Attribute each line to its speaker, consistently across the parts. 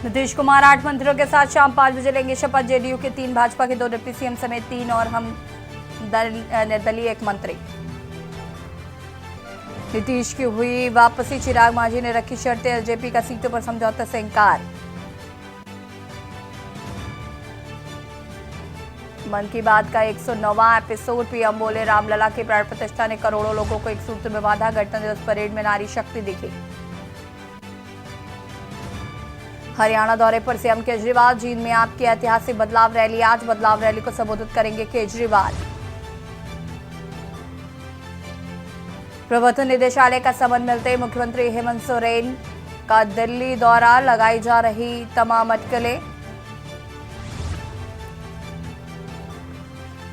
Speaker 1: नीतीश कुमार 8 मंत्रियों के साथ शाम 5 बजे लेंगे शपथ। जेडीयू के 3, भाजपा के 2 डिप्टी सीएम समेत 3 और हम निर्दलीय 1 मंत्री। नीतीश की हुई वापसी, चिराग मांझी ने रखी शर्तें, एलजेपी का सीटों पर समझौते से इंकार। मन की बात का 109वां एपिसोड, पीएम बोले रामलला की प्राण प्रतिष्ठा ने करोड़ों लोगों को एक सूत्र में बांधा। गणतंत्र दिवस परेड में नारी शक्ति दिखी। हरियाणा दौरे पर सीएम केजरीवाल, जींद में आपकी ऐतिहासिक बदलाव रैली। आज बदलाव रैली को संबोधित करेंगे केजरीवाल। प्रवर्तन निदेशालय का समन मिलते मुख्यमंत्री हेमंत सोरेन का दिल्ली दौरा, लगाई जा रही तमाम अटकलें।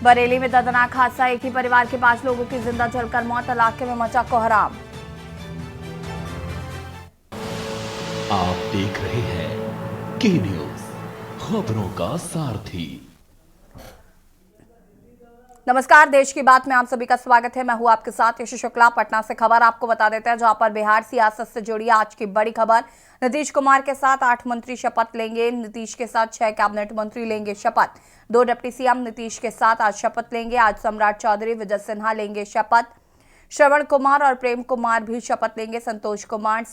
Speaker 1: बरेली में दर्दनाक हादसा, एक ही परिवार के 5 लोगों की जिंदा जलकर मौत, इलाके में मचा कोहराम।
Speaker 2: आप देख रहे हैं के न्यूज, खबरों का सारथी।
Speaker 1: नमस्कार, देश की बात में आप सभी का स्वागत है। मैं हूं आपके साथ यश शुक्ला। पटना से खबर आपको बता देते हैं, जहां पर बिहार सियासत से जुड़ी आज की बड़ी खबर। नीतीश कुमार के साथ 8 मंत्री शपथ लेंगे। नीतीश के साथ 6 कैबिनेट मंत्री लेंगे शपथ। 2 डिप्टी सीएम नीतीश के साथ आज शपथ लेंगे। आज सम्राट चौधरी, विजय सिन्हा लेंगे शपथ। श्रवण कुमार और प्रेम कुमार भी शपथ लेंगे। संतोष कुमार,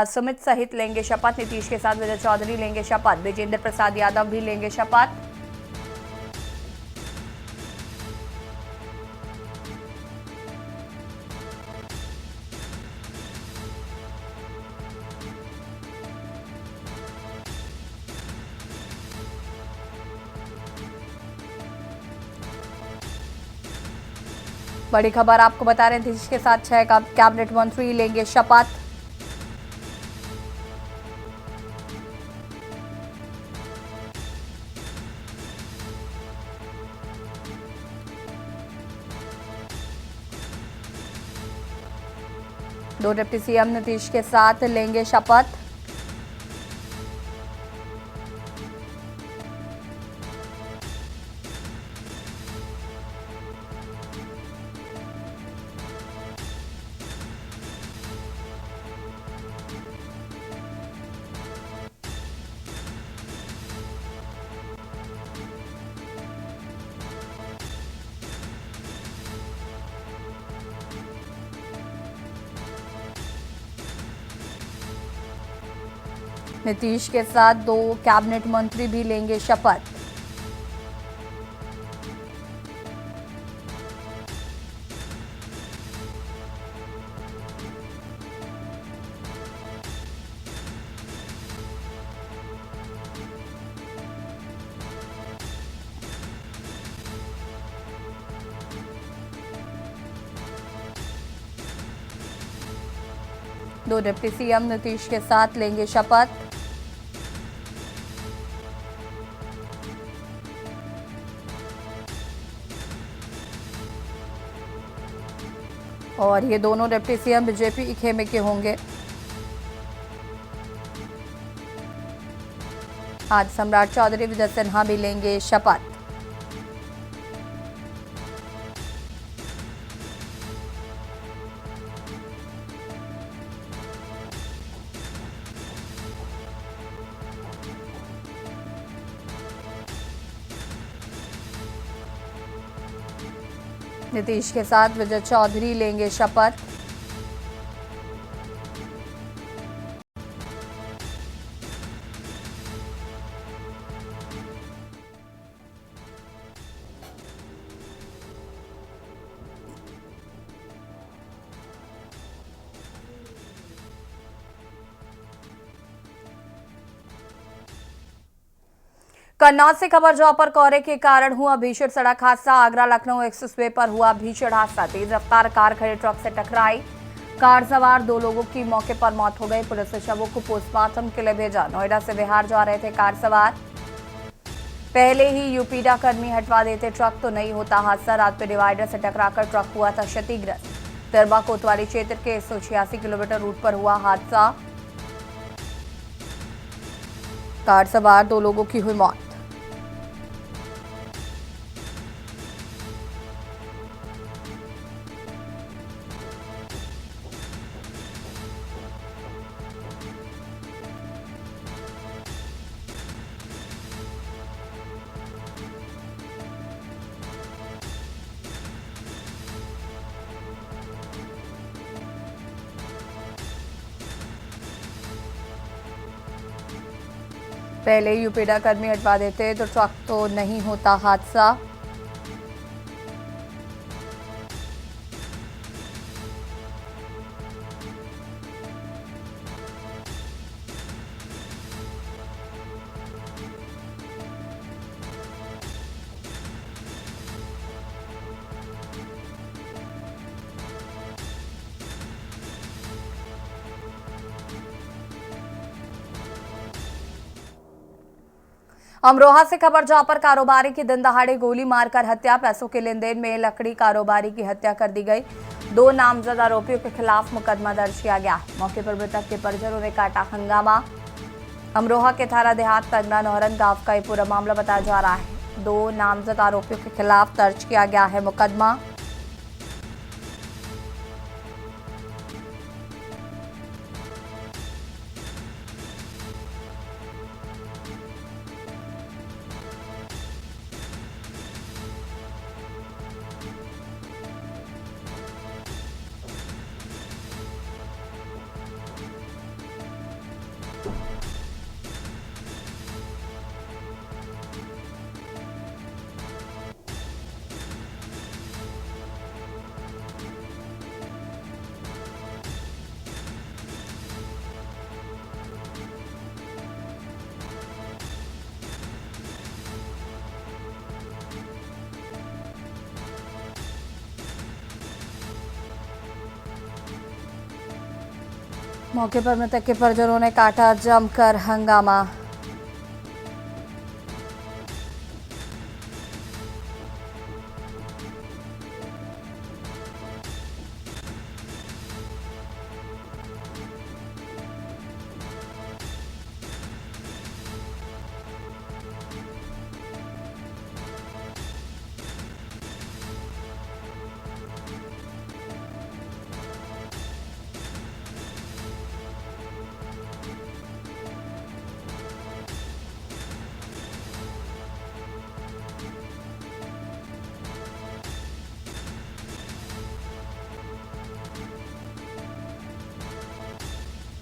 Speaker 1: सुमित सहित लेंगे शपथ। नीतीश के साथ विजय चौधरी लेंगे शपथ। विजेंद्र प्रसाद यादव भी लेंगे शपथ। बड़ी खबर आपको बता रहे हैं, नीतीश के साथ 6 कैबिनेट मंत्री लेंगे शपथ। दो डिप्टी सीएम नीतीश के साथ लेंगे शपथ। नीतीश के साथ 2 कैबिनेट मंत्री भी लेंगे शपथ। दो डिप्टी सीएम नीतीश के साथ लेंगे शपथ। और ये दोनों डिप्टी सीएम बीजेपी के खेमे के होंगे। आज सम्राट चौधरी, विजय सिन्हा भी लेंगे शपथ। नीतीश के साथ विजय चौधरी लेंगे शपथ। कन्नौज से खबर, जहां पर कोहरे के कारण हुआ भीषण सड़क हादसा। आगरा लखनऊ एक्सप्रेसवे पर हुआ भीषण हादसा। तेज रफ्तार कार खड़े ट्रक से टकराई। कार सवार 2 लोगों की मौके पर मौत हो गई। पुलिस ने शवों को पोस्टमार्टम के लिए भेजा। नोएडा से बिहार जा रहे थे कार सवार। पहले ही यूपीडा कर्मी हटवा देते ट्रक तो नहीं होता हादसा। रात में डिवाइडर से टकराकर ट्रक हुआ था क्षतिग्रस्त। दरबा कोतवाली क्षेत्र के 186 किलोमीटर रूट पर हुआ हादसा। कार सवार 2 लोगों की हुई मौत। पहले यूपीडा कर्मी हटवा देते तो ट्रक तो नहीं होता हादसा। अमरोहा से खबर जहां पर कारोबारी की दिन दहाड़े गोली मारकर हत्या, पैसों के लेन देन में लकड़ी कारोबारी की हत्या कर दी गई। 2 नामजद आरोपियों के खिलाफ मुकदमा दर्ज किया गया है। मौके पर मृतक के परिजनों ने काटा हंगामा। अमरोहा के थाना देहात तगना नौहरन गांव का ये पूरा मामला बताया जा रहा है। 2 नामजद आरोपियों के खिलाफ दर्ज किया गया है मुकदमा। मौके पर मृतक के परिजनों ने काटा जमकर हंगामा।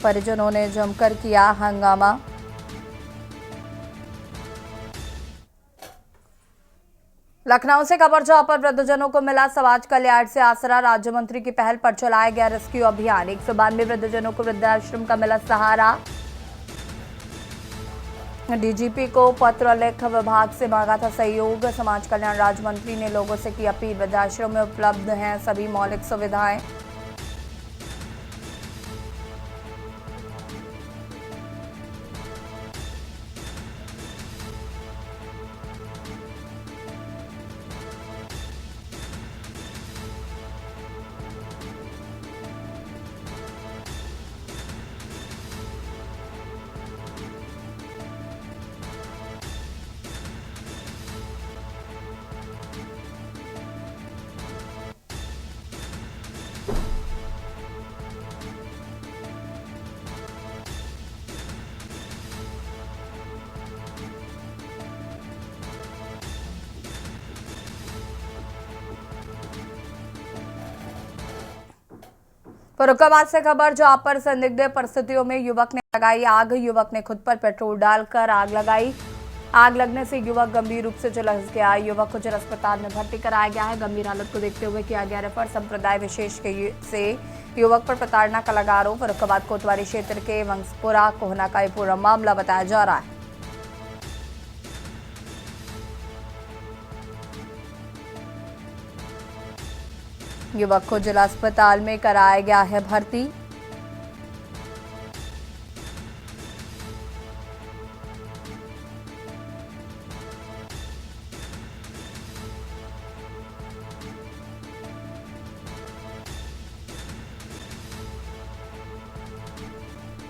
Speaker 1: परिजनों ने जमकर किया हंगामा। लखनऊ से खबर जहां पर वृद्धजनों को मिला समाज कल्याण से आसरा, राज्य मंत्री की पहल पर चलाया गया रेस्क्यू अभियान। 192 वृद्धजनों को वृद्धाश्रम का मिला सहारा। डीजीपी को पत्र लिख विभाग से मांगा था सहयोग। समाज कल्याण राज्य मंत्री ने लोगों से की अपील, वृद्धाश्रम में उपलब्ध हैं सभी मौलिक सुविधाएं। फर्रुखाबाद से खबर जहां पर संदिग्ध परिस्थितियों में युवक ने लगाई आग। युवक ने खुद पर पेट्रोल डालकर आग लगाई। आग लगने से युवक गंभीर रूप से झुलस गया। युवक को जिला अस्पताल में भर्ती कराया गया है। गंभीर हालत को देखते हुए किया गया रेफर। संप्रदाय विशेष से युवक पर प्रताड़ना का लगा आरोप। फर्रुखाबाद कोतवाली क्षेत्र के वंशपुरा कोहना का ये पूरा मामला बताया जा रहा है। युवक को जिला अस्पताल में कराया गया है भर्ती।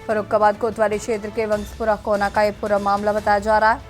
Speaker 1: फर्रुखाबाद कोतवाली क्षेत्र के वंशपुरा कोना का ये पूरा मामला बताया जा रहा है।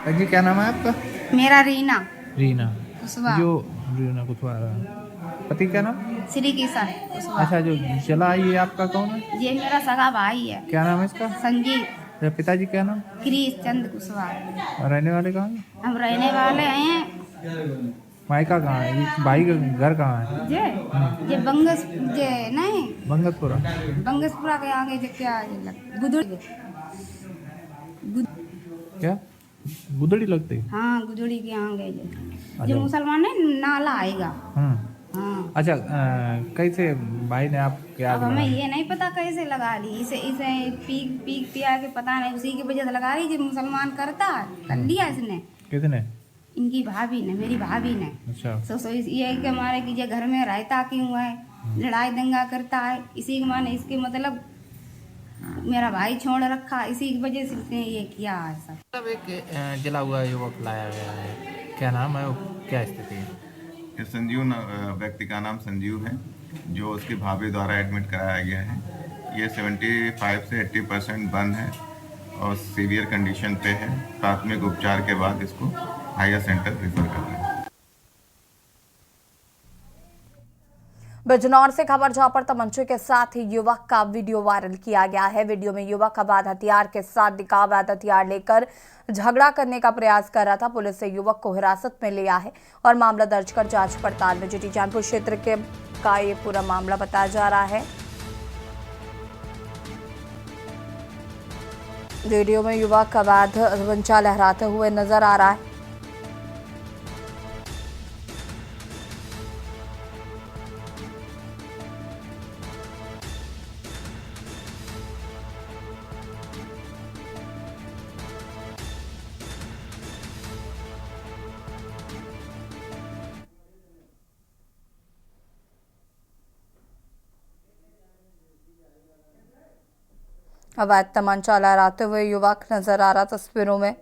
Speaker 3: जी क्या नाम है आपका?
Speaker 4: मेरा रीना
Speaker 3: रीना।
Speaker 4: कुशवाहा।
Speaker 3: जो रीना कुशवाहा। पति का नाम?
Speaker 4: श्री किशन कुशवाहा।
Speaker 3: अच्छा, जो चला आई ये आपका कौन है?
Speaker 4: ये मेरा सगा भाई है।
Speaker 3: क्या नाम है इसका?
Speaker 4: संजीव
Speaker 3: तेरे पिताजी क्या नाम?
Speaker 4: गिरीश चंद कुशवाहा।
Speaker 3: और रहने वाले कहाँ हैं?
Speaker 4: हम रहने वाले हैं
Speaker 3: मायका कहाँ है? ये भाई का घर कहाँ है?
Speaker 4: ये बंगस जे नहीं
Speaker 3: बंगतपुरा।
Speaker 4: बंगसपुरा के आगे जो क्या गुदड़ी
Speaker 3: क्या गुदड़ी लगती?
Speaker 4: हाँ गुदड़ी के आगे जो
Speaker 3: अच्छा।
Speaker 4: मुसलमान है नाला आएगा।
Speaker 3: हाँ। अच्छा,
Speaker 4: हाँ
Speaker 3: कैसे भाई ने आप क्या
Speaker 4: अब हमें ये नहीं पता कैसे लगा ली इसे इसे पीक पीक पिया के पता नहीं उसी की वजह से लगा रही जो मुसलमान करता है कर लिया इसने
Speaker 3: कितने?
Speaker 4: इनकी भाभी ने मेरी भाभी ने।
Speaker 3: अच्छा।
Speaker 4: सो ये के मारे कि ये घर में रहता क्यों है लड़ाई दंगा करता है इसी के माने इसके मतलब मेरा भाई छोड़ रखा इसी की वजह से इसने ये किया है सब।
Speaker 3: मतलब एक जला हुआ युवक लाया गया है, क्या नाम है वो, क्या स्थिति है?
Speaker 5: ये संजीव व्यक्ति का नाम संजीव है जो उसकी भाभी द्वारा एडमिट कराया गया है। ये 75 से 80% बंद है और सीवियर कंडीशन पे है। प्राथमिक उपचार के बाद इसको हायर सेंटर रिफर कर रहे हैं।
Speaker 1: बिजनौर से खबर जहां पर तमंचे के साथ ही युवक का वीडियो वायरल किया गया है। वीडियो में युवक अवैध हथियार के साथ दिखा अवैध हथियार लेकर झगड़ा करने का प्रयास कर रहा था। पुलिस ने युवक को हिरासत में लिया है और मामला दर्ज कर जांच पड़ताल में जुटी। जानपुर क्षेत्र के का ये पूरा मामला बताया जा रहा है। वीडियो में युवक अवैध वंचा लहराते हुए नजर आ रहा है। अवैध तमंचा लहराते हुए युवक नजर आ रहा तस्वीरों में।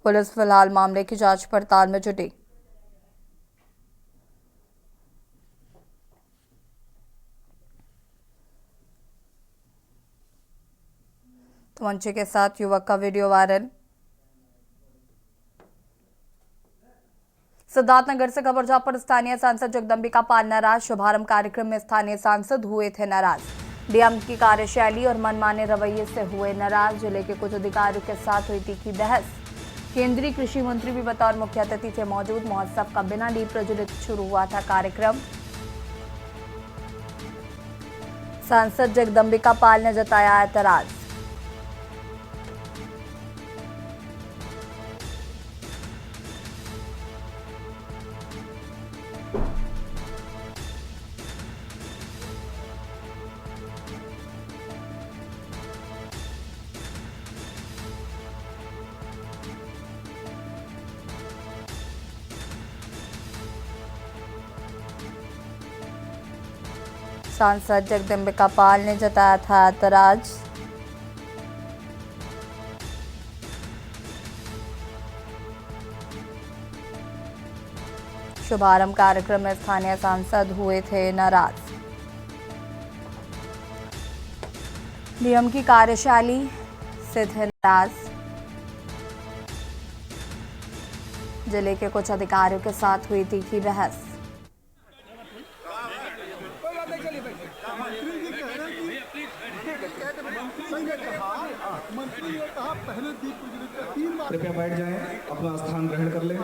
Speaker 1: पुलिस फिलहाल मामले की जांच पड़ताल में जुटी। तमंचे के साथ युवक का वीडियो वायरल। सिद्धार्थनगर से खबर जहां पर स्थानीय सांसद जगदम्बिका पाल नाराज। शुभारंभ कार्यक्रम में स्थानीय सांसद हुए थे नाराज। डीएम की कार्यशैली और मनमाने रवैये से हुए नाराज। जिले के कुछ अधिकारियों के साथ हुई तीखी बहस। केंद्रीय कृषि मंत्री भी बतौर मुख्य अतिथि थे मौजूद। महोत्सव का बिना दीप प्रज्वलित शुरू हुआ था कार्यक्रम। सांसद जगदम्बिका पाल ने जताया ऐतराज। सांसद जगदम्बिका पाल ने जताया था ऐतराज। शुभारंभ कार्यक्रम में स्थानीय सांसद हुए थे नाराज। डीएम की कार्यशैली से थे नाराज। जिले के कुछ अधिकारियों के साथ हुई तीखी बहस।
Speaker 6: कृपया बैठ जाएं, अपना स्थान ग्रहण कर लें।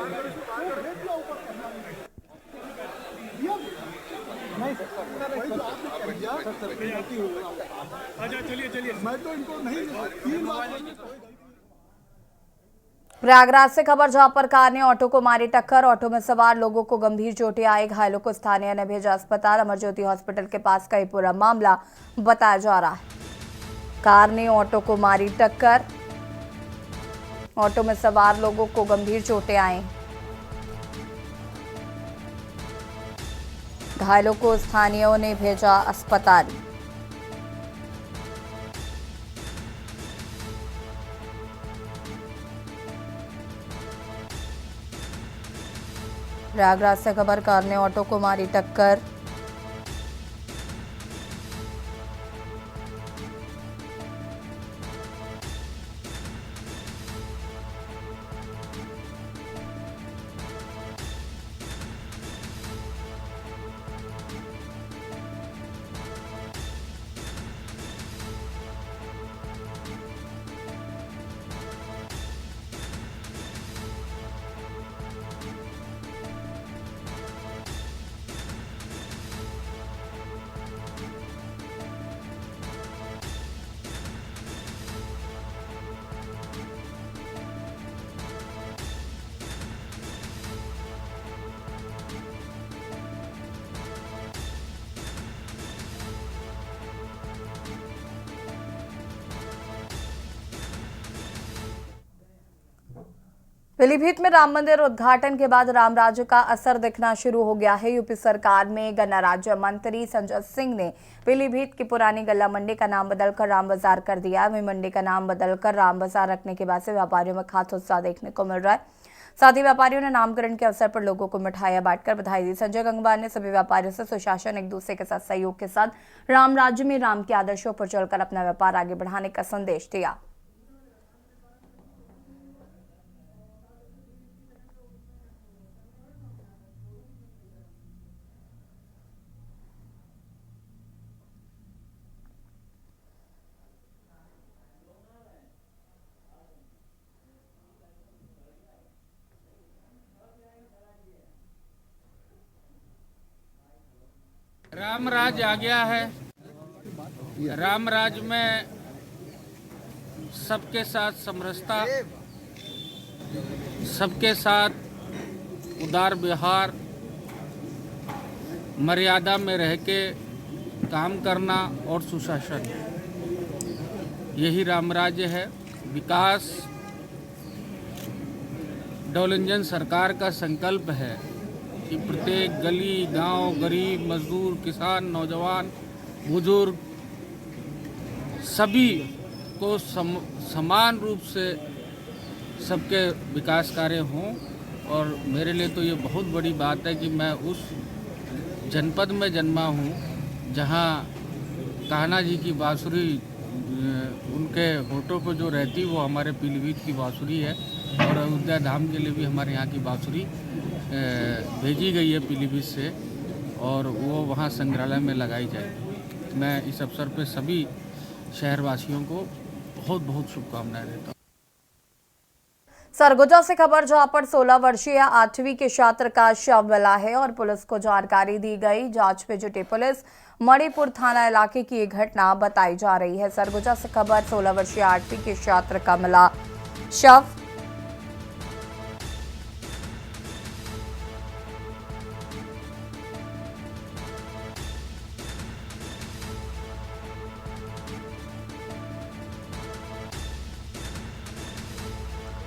Speaker 1: प्रयागराज से खबर जहां पर कार ने ऑटो को मारी टक्कर। ऑटो में सवार लोगों को गंभीर चोटें आई। घायलों को स्थानीय ने भेजा अस्पताल। अमर ज्योति हॉस्पिटल के पास का ये पूरा मामला बताया जा रहा है। कार ने ऑटो को मारी टक्कर। ऑटो में सवार लोगों को गंभीर चोटें आई। घायलों को स्थानीयों ने भेजा अस्पताल। प्रयागराज से खबर कार ने ऑटो को मारी टक्कर। पीलीभीत में राम मंदिर उद्घाटन के बाद राम राज्य का असर दिखना शुरू हो गया है। यूपी सरकार में गन्ना राज्य मंत्री संजय सिंह ने पीलीभीत की पुरानी गल्ला मंडी का नाम बदलकर राम बाजार कर दिया। वहीं मंडी का नाम बदलकर राम बाजार रखने के बाद से व्यापारियों में खासा उत्साह देखने को मिल रहा है। साथ ही व्यापारियों ने नामकरण के अवसर पर लोगों को मिठाइयां बांटकर बधाई दी। संजय गंगवार ने सभी व्यापारियों से सुशासन, एक दूसरे के साथ सहयोग के साथ राम राज्य में राम के आदर्शों पर चलकर अपना व्यापार आगे बढ़ाने का संदेश दिया।
Speaker 7: राम राज आ गया है। राम राज में सबके साथ समरसता, सबके साथ उदार व्यवहार, मर्यादा में रह के काम करना और सुशासन, यही राम राज्य है। विकास डबल इंजन सरकार का संकल्प है कि प्रत्येक गली, गांव, गरीब, मजदूर, किसान, नौजवान, बुजुर्ग सभी को समान रूप से सबके विकास कार्य हों। और मेरे लिए तो ये बहुत बड़ी बात है कि मैं उस जनपद में जन्मा हूँ जहाँ कान्हा जी की बांसुरी उनके होठों पर जो रहती वो हमारे पीलीभीत की बांसुरी है। और अयोध्या धाम के लिए भी हमारे यहाँ की बांसुरी भेजी गई है पीलीभीत से और वो वहाँ संग्रहालय में लगाई जाएगी। मैं इस अवसर पर सभी शहरवासियों को बहुत बहुत शुभकामनाएं देता हूँ।
Speaker 1: सरगुजा से खबर, जहां पर 16 वर्षीय 8वीं के छात्र का शव मिला है और पुलिस को जानकारी दी गई। जांच में जुटी पुलिस मणिपुर थाना इलाके की ये घटना बताई जा रही है। सरगुजा से खबर, 16 वर्षीय 8वीं के छात्र का मिला शव।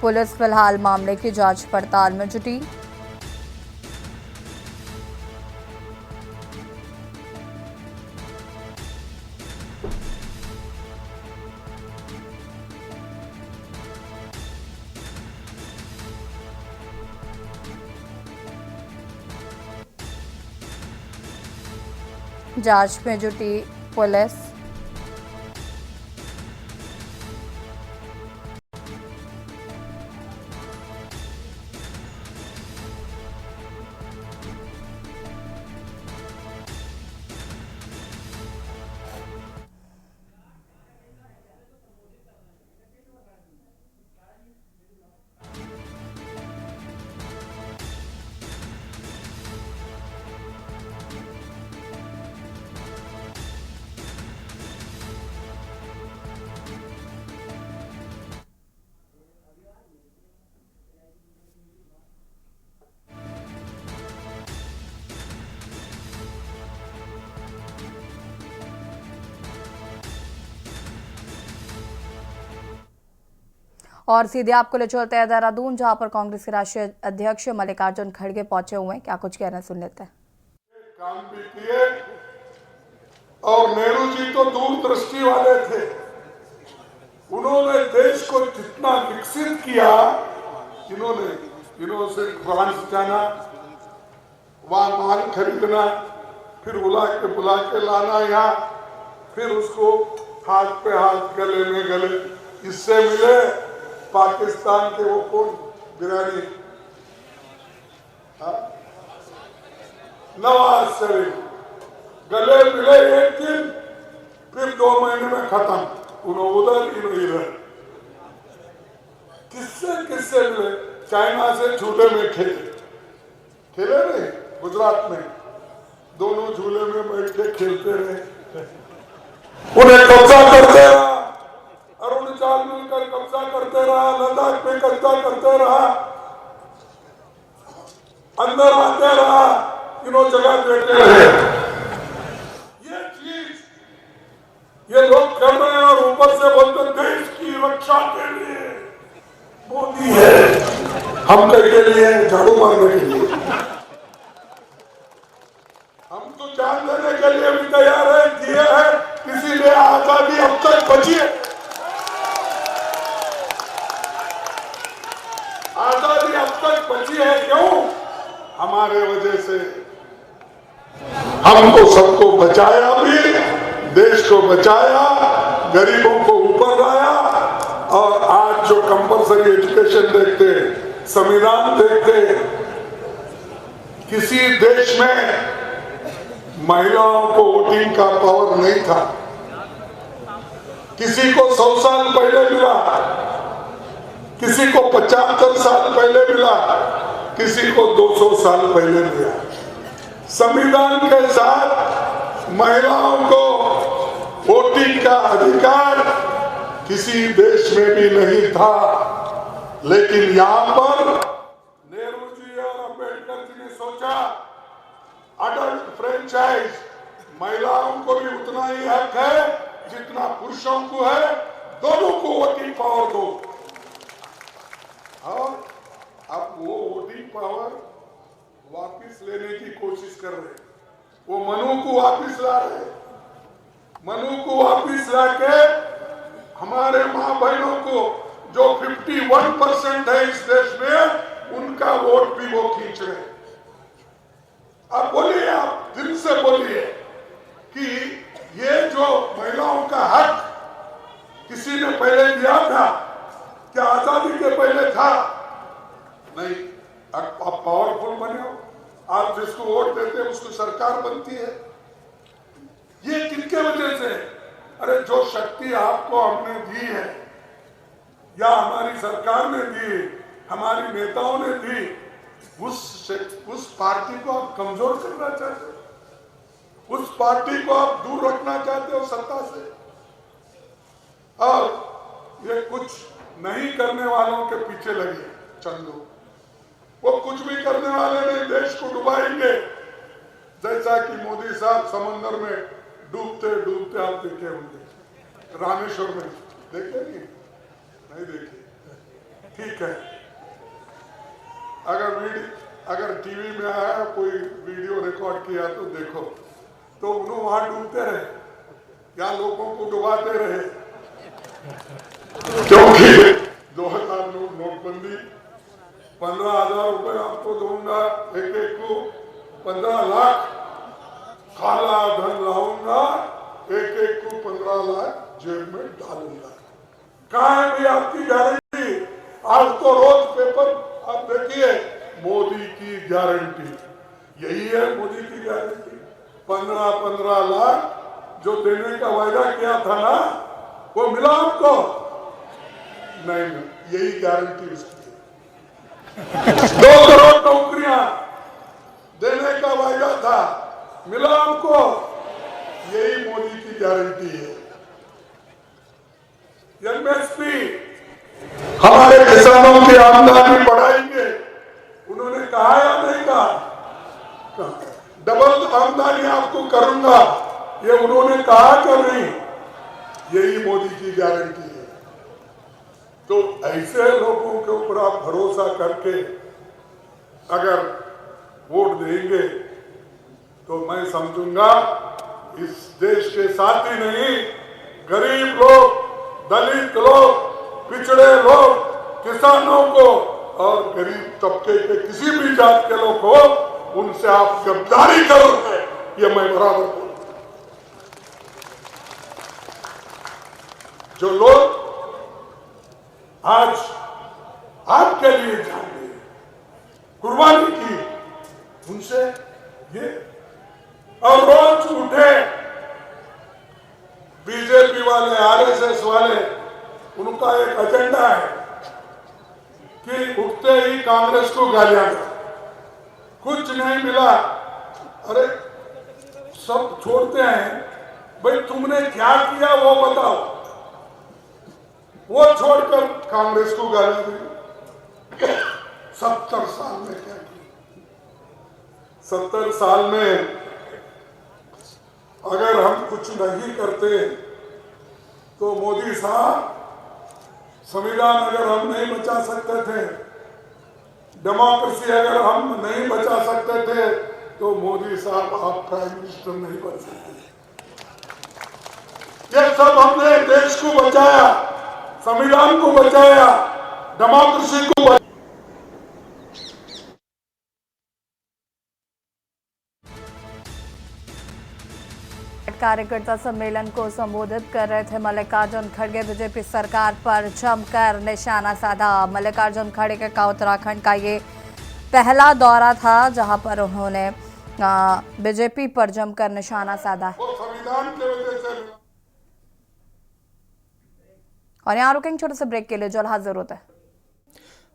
Speaker 1: पुलिस फिलहाल मामले की जांच पड़ताल में जुटी। जांच में जुटी पुलिस। और सीधे आपको ले चलते हैं देहरादून, जहां पर कांग्रेस के राष्ट्रीय अध्यक्ष मल्लिकार्जुन खड़गे पहुंचे हुए हैं। क्या कुछ कहना है, सुन लेते हैं।
Speaker 8: काम भी किए और नेहरू जी तो दूरदृष्टि वाले थे। उन्होंने देश को जितना विकसित किया, इन्होंने से फ्रांस जाना, वहां माल खरीदना, फिर बुला के लाना यहाँ, फिर उसको हाथ पे हाथ, गले में गले। इससे मिले पाकिस्तान के वो कौन बिरानी, नवाज शरीफ, गले मिले एक दिन, फिर 2 महीने में खत्म। उन्होंने उधर, इन्होंने इधर। किससे मिले? चाइना से झूले में खेले रहे, गुजरात में दोनों झूले में बैठ के खेलते रहे। उन्हें कब्जा करते रहा, अरुणाचल मिलकर कब्जा करते रहा, लद्दाख में कब्जा करते रहा, अंदर आते रहा, इन्होंने जगह देते रहे। ये चीज ये लोग कर रहे हैं और ऊपर से बोलते देश की रक्षा के लिए मोदी है। हम कहीं के लिए हैं? झाड़ू मारने के लिए। हम तो जान देने के लिए भी तैयार है, दिए है, इसीलिए आजादी अब तक बची है। आजादी अब तक बची है क्यों? हमारे वजह से हमको सबको बचाया भी, देश को बचाया, गरीबों को ऊपर लाया। और आज जो कंपलसरी एजुकेशन देखते, संविधान देखते, किसी देश में महिलाओं को वोटिंग का पावर नहीं था। किसी को 100 साल पहले मिला, किसी को 75 साल पहले मिला, किसी को 200 साल पहले मिला। संविधान के साथ महिलाओं को वोटिंग का अधिकार किसी देश में भी नहीं था। लेकिन यहाँ पर नेहरू जी और अम्बेडकर जी ने सोचा अडल्ट फ्रेंचाइज, महिलाओं को भी उतना ही हक है जितना पुरुषों को है, दोनों को वोटिंग पावर दो। और अब वो वोटिंग पावर वापिस लेने की कोशिश कर रहे हैं। वो मनु को वापिस ला रहे हैं। मनु को वापिस लाके हमारे माँ बहनों को जो 51% है इस देश में, उनका वोट भी वो खींच रहे हैं। अब बोलिए, आप दिल से बोलिए कि ये जो महिलाओं का हक किसी ने पहले दिया था, क्या आजादी के पहले था? नहीं। अब आप पावरफुल बने हो, आप जिसको वोट देते हैं उसको सरकार बनती है। ये किनके वजह से? अरे जो शक्ति आपको हमने दी है या हमारी सरकार ने दी, हमारी नेताओं ने दी, उस पार्टी को आप कमजोर करना चाहते हो, उस पार्टी को आप दूर रखना चाहते हो सत्ता से। और ये कुछ नहीं करने वालों के पीछे लगे चंदू, वो कुछ भी करने वाले नहीं, देश को डुबाएंगे। जैसा कि मोदी साहब समंदर में डूबते डूबते आप देखे होंगे, रामेश्वर में देखे नहीं देखे? ठीक है, अगर टीवी में आया कोई वीडियो रिकॉर्ड किया तो देखो, तो उन्होंने वहां डूबते रहे या लोगों को डुबाते रहे? क्योंकि 2000 नोटबंदी, 15,000 रुपए आपको दूंगा, एक को 15 लाख काला धन लाऊंगा, एक को 15 लाख जेब में डालूंगा। कहाँ है भाई आपकी गारंटी? आज तो रोज पेपर आप देखिए, मोदी की गारंटी, यही है मोदी की गारंटी। 15 लाख जो देने का वायदा किया था ना, वो मिला आपको? नहीं, यही गारंटी उसकी है। 2 करोड़ नौकरियां देने का वायदा था, मिला आपको? यही मोदी की गारंटी है। एमएसपी, हमारे किसानों की आमदनी बढ़ाएंगे, उन्होंने कहा या नहीं कहा? डबल आमदनी आपको करूंगा, ये उन्होंने कहा क्या? नहीं, यही मोदी की गारंटी है। तो ऐसे लोगों के ऊपर आप भरोसा करके अगर वोट देंगे तो मैं समझूंगा इस देश के साथ ही नहीं, गरीब लोग, दलित लोग, पिछड़े लोग, किसानों को और गरीब तबके के किसी भी जात के लोग हो, उनसे आप गद्दारी करोगे, ये मैं बराबर बोलूं। जो लोग आज आपके लिए जान गए, कुर्बानी की, उनसे ये और रोज उठे बीजेपी वाले, आरएसएस वाले, उनका एक एजेंडा है कि उठते ही कांग्रेस को गालियां दो, कुछ नहीं मिला, अरे सब छोड़ते हैं, भाई तुमने क्या किया वो बताओ। वो छोड़कर कांग्रेस को गाली दी। 70 साल में क्या किया? 70 साल में अगर हम कुछ नहीं करते तो मोदी साहब, संविधान अगर हम नहीं बचा सकते थे डेमोक्रेसी अगर हम नहीं बचा सकते थे तो मोदी साहब आप प्राइम मिनिस्टर नहीं बन सकते। ये सब हमने देश को बचाया, संविधान को बचाया, डेमोक्रेसी को बचाया।
Speaker 1: कार्यकर्ता सम्मेलन को संबोधित कर रहे थे मल्लिकार्जुन खड़गे। बीजेपी सरकार पर जमकर निशाना साधा। मल्लिकार्जुन खड़गे का उत्तराखंड का ये पहला दौरा था जहां पर उन्होंने बीजेपी पर जमकर निशाना साधा।
Speaker 8: संविधान की वजह से।
Speaker 1: और यहाँ रुकेंगे छोटे से ब्रेक के लिए, जो हाजिर होता है।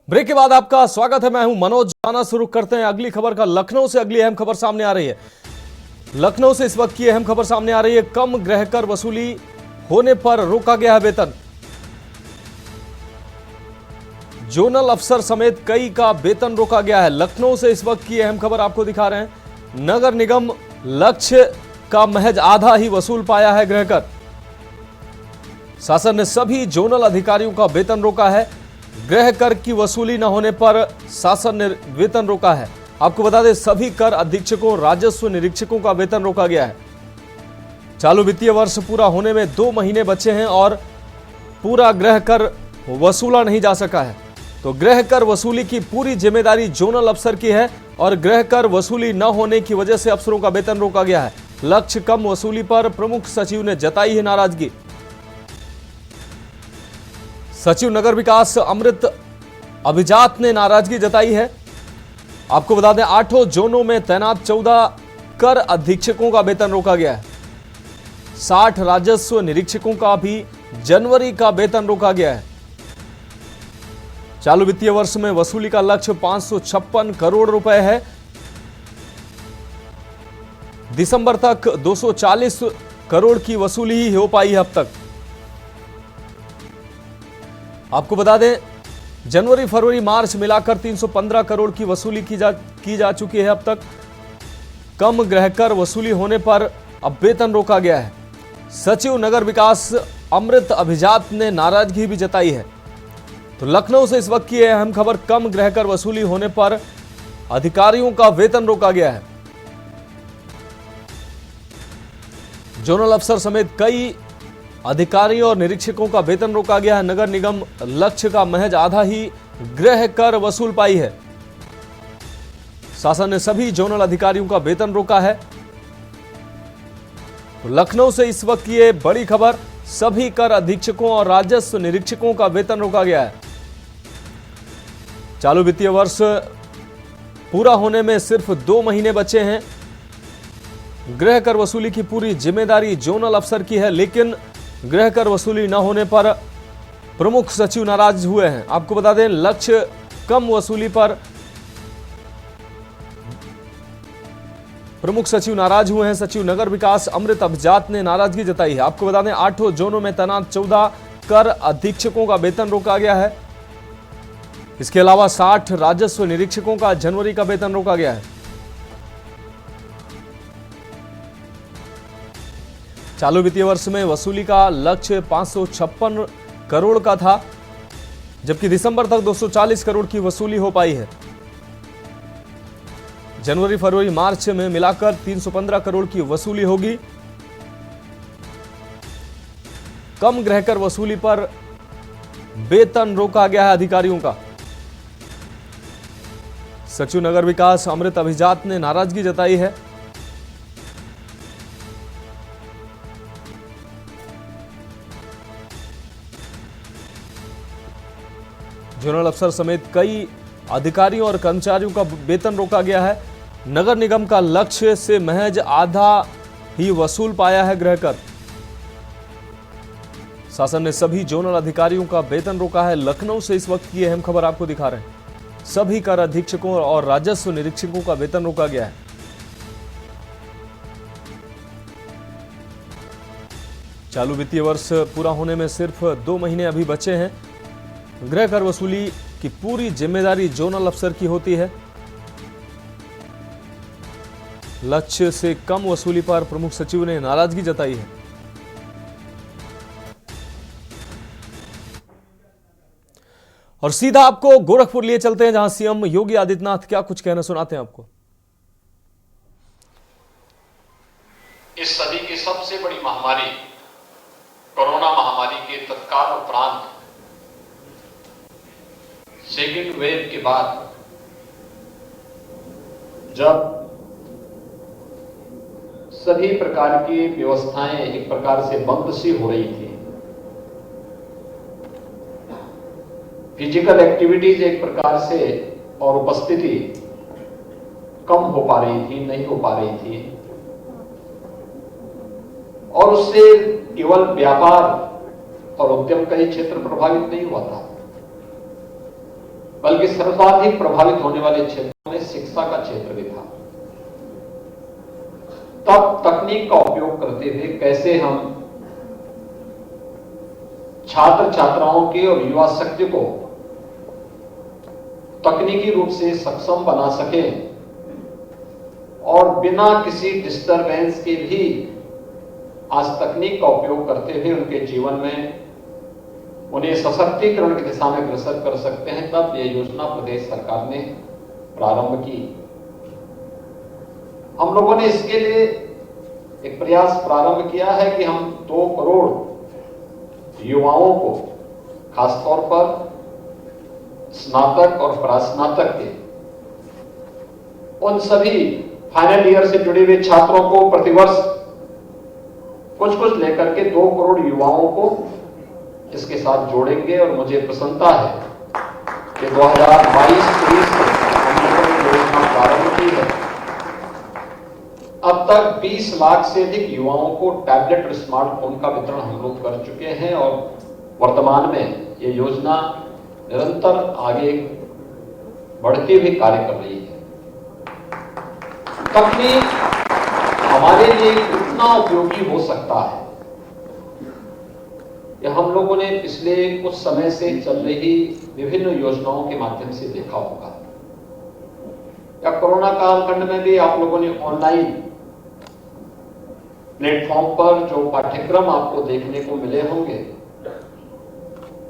Speaker 9: ब्रेक के बाद आपका स्वागत है। मैं हूं मनोज। जाना शुरू करते हैं अगली खबर का। लखनऊ से अगली अहम खबर सामने आ रही है। लखनऊ से इस वक्त की अहम खबर सामने आ रही है। कम गृह कर वसूली होने पर रोका गया है वेतन। जोनल अफसर समेत कई का वेतन रोका गया है। लखनऊ से इस वक्त की अहम खबर आपको दिखा रहे हैं। नगर निगम लक्ष्य का महज आधा ही वसूल पाया है गृह कर। शासन ने सभी जोनल अधिकारियों का वेतन रोका है। गृह कर की वसूली न होने पर शासन ने वेतन रोका है। आपको बता दें, सभी कर अधीक्षकों, राजस्व निरीक्षकों का वेतन रोका गया है। चालू वित्तीय वर्ष पूरा होने में 2 महीने बचे हैं और पूरा गृह कर वसूला नहीं जा सका है। तो गृह कर वसूली की पूरी जिम्मेदारी जोनल अफसर की है और गृह कर वसूली न होने की वजह से अफसरों का वेतन रोका गया है। लक्ष्य कम वसूली पर प्रमुख सचिव ने जताई है नाराजगी। सचिव नगर विकास अमृत अभिजात ने नाराजगी जताई है। आपको बता दें, 8 जोनों में तैनात 14 कर अधीक्षकों का वेतन रोका गया है। 60 राजस्व निरीक्षकों का भी जनवरी का वेतन रोका गया है। चालू वित्तीय वर्ष में वसूली का लक्ष्य 556 करोड़ रुपए है। दिसंबर तक 240 करोड़ की वसूली ही हो पाई है अब तक। आपको बता दें, जनवरी, फरवरी, मार्च मिलाकर 315 करोड़ की वसूली की जा चुकी है अब तक। कम गृह कर वसूली होने पर अब वेतन रोका गया है। सचिव नगर विकास अमृत अभिजात ने नाराजगी भी जताई है। तो लखनऊ से इस वक्त की अहम खबर, कम गृह कर वसूली होने पर अधिकारियों का वेतन रोका गया है। जोनल अफसर समेत कई अधिकारियों और निरीक्षकों का वेतन रोका गया है। नगर निगम लक्ष्य का महज आधा ही गृह कर वसूल पाई है। शासन ने सभी जोनल अधिकारियों का वेतन रोका है। तो लखनऊ से इस वक्त की बड़ी खबर, सभी कर अधीक्षकों और राजस्व निरीक्षकों का वेतन रोका गया है। चालू वित्तीय वर्ष पूरा होने में सिर्फ 2 महीने बचे हैं। गृह कर वसूली की पूरी जिम्मेदारी जोनल अफसर की है, लेकिन गृह कर वसूली न होने पर प्रमुख सचिव नाराज हुए हैं। आपको बता दें, लक्ष्य कम वसूली पर प्रमुख सचिव नाराज हुए हैं। सचिव नगर विकास अमृत अभिजात ने नाराजगी जताई है। आपको बता दें, 8 जोनों में तैनात 14 कर अधीक्षकों का वेतन रोका गया है। इसके अलावा 60 राजस्व निरीक्षकों का जनवरी का वेतन रोका गया है। चालू वित्तीय वर्ष में वसूली का लक्ष्य 556 करोड़ का था, जबकि दिसंबर तक 240 करोड़ की वसूली हो पाई है। जनवरी, फरवरी, मार्च में मिलाकर 315 करोड़ की वसूली होगी। कम गृहकर वसूली पर वेतन रोका गया है अधिकारियों का। सचिव नगर विकास अमृत अभिजात ने नाराजगी जताई है। जोनल अफसर समेत कई अधिकारियों और कर्मचारियों का वेतन रोका गया है। नगर निगम का लक्ष्य से महज आधा ही वसूल पाया है गृह कर। शासन ने सभी जोनल अधिकारियों का वेतन रोका है। लखनऊ से इस वक्त की अहम खबर आपको दिखा रहे हैं। सभी कर अधीक्षकों और राजस्व निरीक्षकों का वेतन रोका गया है। चालू वित्तीय वर्ष पूरा होने में सिर्फ 2 महीने अभी बचे हैं। गृह कर वसूली की पूरी जिम्मेदारी जोनल अफसर की होती है। लक्ष्य से कम वसूली पर प्रमुख सचिव ने नाराजगी जताई है। और सीधा आपको गोरखपुर लिए चलते हैं, जहां सीएम योगी आदित्यनाथ क्या कुछ कहना सुनाते हैं आपको।
Speaker 10: इस सदी की सबसे बड़ी महामारी कोरोना महामारी के तत्काल उपरांत सेकेंड वेव के बाद जब सभी प्रकार की व्यवस्थाएं एक प्रकार से बंद सी हो रही थी, फिजिकल एक्टिविटीज एक प्रकार से और उपस्थिति कम हो पा रही थी, नहीं हो पा रही थी, और उससे केवल व्यापार और उद्यम का ही क्षेत्र प्रभावित नहीं हुआ था, बल्कि सर्वाधिक प्रभावित होने वाले क्षेत्रों में शिक्षा का क्षेत्र भी था। तब तकनीक का उपयोग करते हुए कैसे हम छात्र छात्राओं के और युवा शक्ति को तकनीकी रूप से सक्षम बना सके और बिना किसी डिस्टरबेंस के भी आज तकनीक का उपयोग करते हुए उनके जीवन में उन्हें सशक्तिकरण की दिशा में अग्रसर कर सकते हैं, तब यह योजना प्रदेश सरकार ने प्रारंभ की। हम लोगों ने इसके लिए एक प्रयास प्रारंभ किया है कि हम 2 करोड़ युवाओं को खासतौर पर स्नातक और परास्नातक के उन सभी फाइनल ईयर से जुड़े हुए छात्रों को प्रतिवर्ष कुछ कुछ लेकर के 2 करोड़ युवाओं को इसके साथ जोड़ेंगे। और मुझे प्रसन्नता है कि 2022-23 से हम लोगों ने योजना प्रारंभ की है। अब तक 20 लाख से अधिक युवाओं को टैबलेट और स्मार्टफोन का वितरण हम लोग कर चुके हैं और वर्तमान में ये योजना निरंतर आगे बढ़ते हुए कार्य कर रही है। तकनीक हमारे लिए कितना उपयोगी हो सकता है, यह हम लोगों ने पिछले कुछ समय से चल रही विभिन्न योजनाओं के माध्यम से देखा होगा। या कोरोना कालखंड में भी आप लोगों ने ऑनलाइन प्लेटफॉर्म पर जो पाठ्यक्रम आपको देखने को मिले होंगे,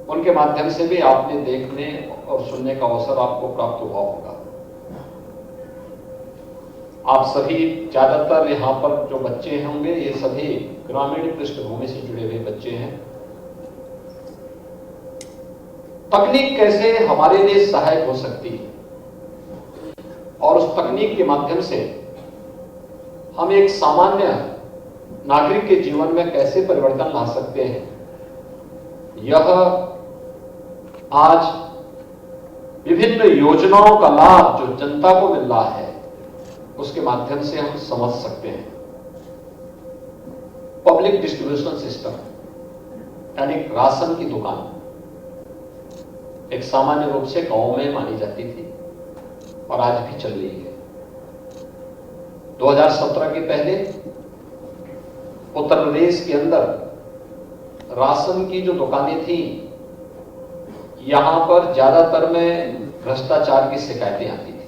Speaker 10: उनके माध्यम से भी आपने देखने और सुनने का अवसर आपको प्राप्त हुआ होगा। आप सभी ज्यादातर यहाँ पर जो बच्चे होंगे, ये सभी ग्रामीण पृष्ठभूमि से जुड़े हुए बच्चे हैं। तकनीक कैसे हमारे लिए सहायक हो सकती है और उस तकनीक के माध्यम से हम एक सामान्य नागरिक के जीवन में कैसे परिवर्तन ला सकते हैं, यह आज विभिन्न योजनाओं का लाभ जो जनता को मिल रहा है उसके माध्यम से हम समझ सकते हैं। पब्लिक डिस्ट्रीब्यूशन सिस्टम यानी राशन की दुकान एक सामान्य रूप से गांव में मानी जाती थी और आज भी चल रही है। 2017 के पहले उत्तर प्रदेश के अंदर राशन की जो दुकानें थी, यहां पर ज्यादातर में भ्रष्टाचार की शिकायतें आती थी।